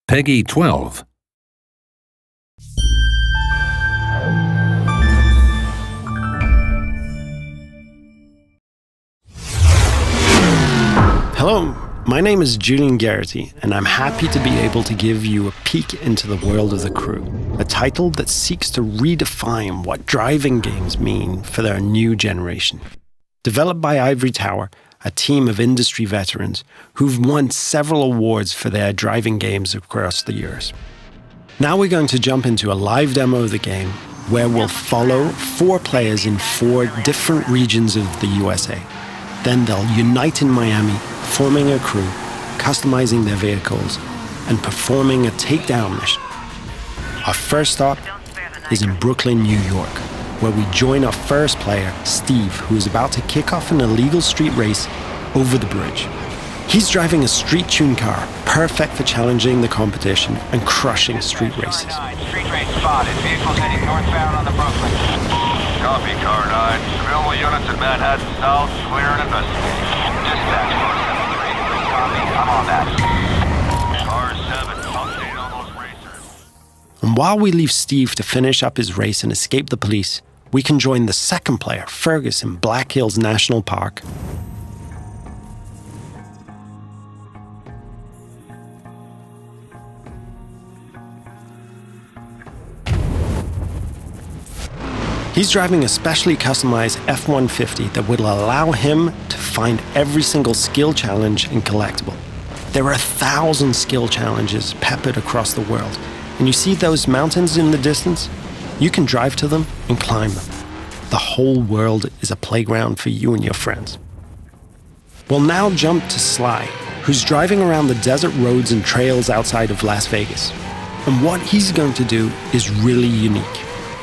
Peggy 12. Hello, my name is Julian Garrity, and I'm happy to be able to give you a peek into the world of The Crew, a title that seeks to redefine what driving games mean for their new generation. Developed by Ivory Tower, a team of industry veterans who've won several awards for their driving games across the years. Now we're going to jump into a live demo of the game where we'll follow 4 players in 4 different regions of the USA. Then they'll unite in Miami, forming a crew, customizing their vehicles, and performing a takedown mission. Our first stop is in Brooklyn, New York, where we join our first player, Steve, who is about to kick off an illegal street race over the bridge. He's driving a street-tuned car, perfect for challenging the competition and crushing street races. Street race spotted. Vehicles heading northbound on the Brooklyn. Copy, Car 9. Available units in Manhattan South, clear and investigating. Dispatch 473. Copy, I'm on that. Car 7, update on those racers. And while we leave Steve to finish up his race and escape the police, we can join the second player, Fergus, in Black Hills National Park. He's driving a specially customized F-150 that will allow him to find every single skill challenge and collectible. There are 1,000 skill challenges peppered across the world, and you see those mountains in the distance? You can drive to them and climb them. The whole world is a playground for you and your friends. We'll now jump to Sly, who's driving around the desert roads and trails outside of Las Vegas. And what he's going to do is really unique.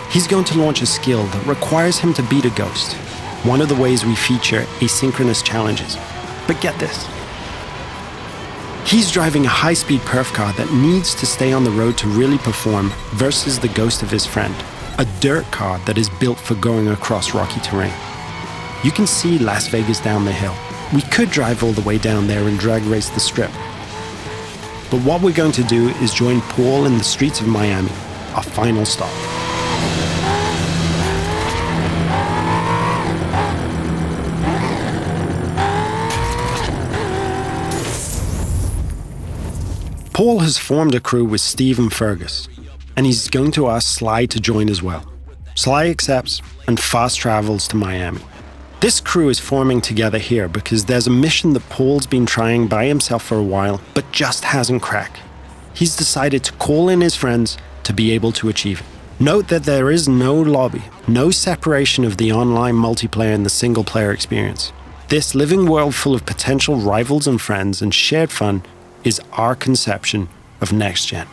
He's going to launch a skill that requires him to beat a ghost, one of the ways we feature asynchronous challenges. But get this. He's driving a high-speed perf car that needs to stay on the road to really perform versus the ghost of his friend, a dirt car that is built for going across rocky terrain. You can see Las Vegas down the hill. We could drive all the way down there and drag race the strip. But what we're going to do is join Paul in the streets of Miami, our final stop. Paul has formed a crew with Steve and Fergus, and he's going to ask Sly to join as well. Sly accepts and fast travels to Miami. This crew is forming together here because there's a mission that Paul's been trying by himself for a while, but just hasn't cracked. He's decided to call in his friends to be able to achieve it. Note that there is no lobby, no separation of the online multiplayer and the single-player experience. This living world full of potential rivals and friends and shared fun is our conception of next gen.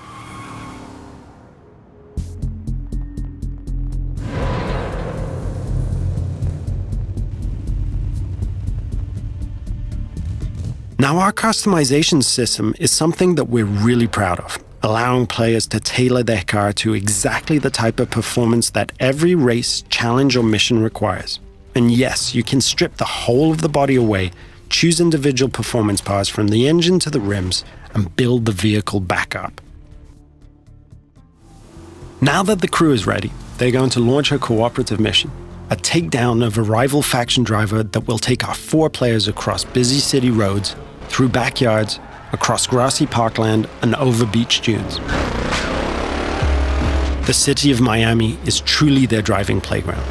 Now, our customization system is something that we're really proud of, allowing players to tailor their car to exactly the type of performance that every race, challenge, or mission requires. And yes, you can strip the whole of the body away, choose individual performance parts from the engine to the rims, and build the vehicle back up. Now that the crew is ready, they're going to launch a cooperative mission, a takedown of a rival faction driver that will take our 4 players across busy city roads, through backyards, across grassy parkland, and over beach dunes. The city of Miami is truly their driving playground.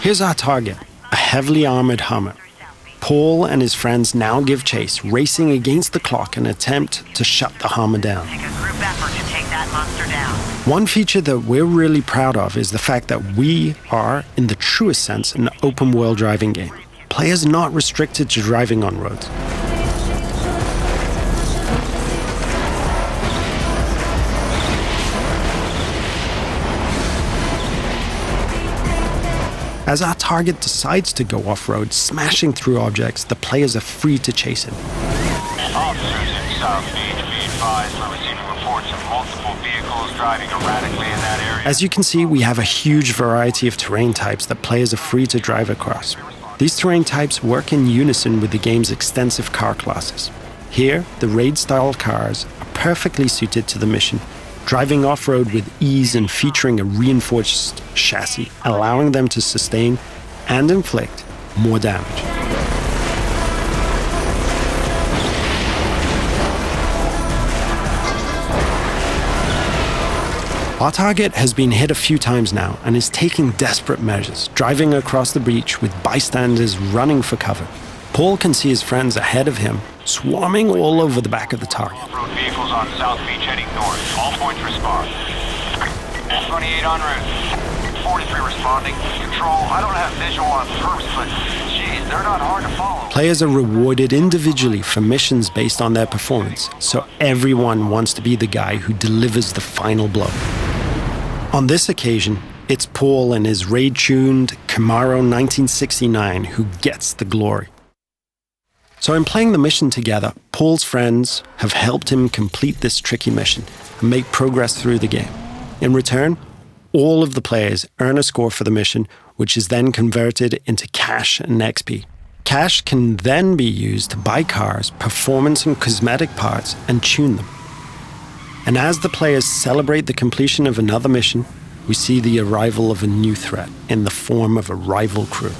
Here's our target, a heavily armored Hummer. Paul and his friends now give chase, racing against the clock in an attempt to shut the Hummer down. Take a group effort to take that monster down. One feature that we're really proud of is the fact that we are, in the truest sense, an open-world driving game. Players are not restricted to driving on roads. As our target decides to go off-road, smashing through objects, the players are free to chase him. Officers in South Beach, be advised we're receiving reports of multiple vehicles driving erratically in that area. As you can see, we have a huge variety of terrain types that players are free to drive across. These terrain types work in unison with the game's extensive car classes. Here, the raid-style cars are perfectly suited to the mission, driving off-road with ease and featuring a reinforced chassis, allowing them to sustain and inflict more damage. Our target has been hit a few times now and is taking desperate measures, driving across the breach with bystanders running for cover. Paul can see his friends ahead of him, swarming all over the back of the target. Off-road vehicles on South Beach heading north. All points respond. 28 en route. 43 responding. Control, I don't have visual on perps, but geez, they're not hard to follow. Players are rewarded individually for missions based on their performance, so everyone wants to be the guy who delivers the final blow. On this occasion, it's Paul and his raid-tuned Camaro 1969 who gets the glory. So in playing the mission together, Paul's friends have helped him complete this tricky mission and make progress through the game. In return, all of the players earn a score for the mission, which is then converted into cash and XP. Cash can then be used to buy cars, performance and cosmetic parts, and tune them. And as the players celebrate the completion of another mission, we see the arrival of a new threat in the form of a rival crew.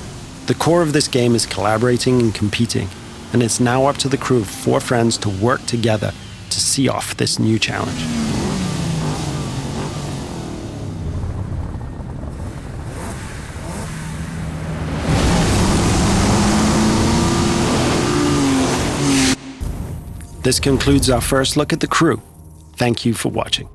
The core of this game is collaborating and competing, and it's now up to the crew of 4 friends to work together to see off this new challenge. This concludes our first look at the crew. Thank you for watching.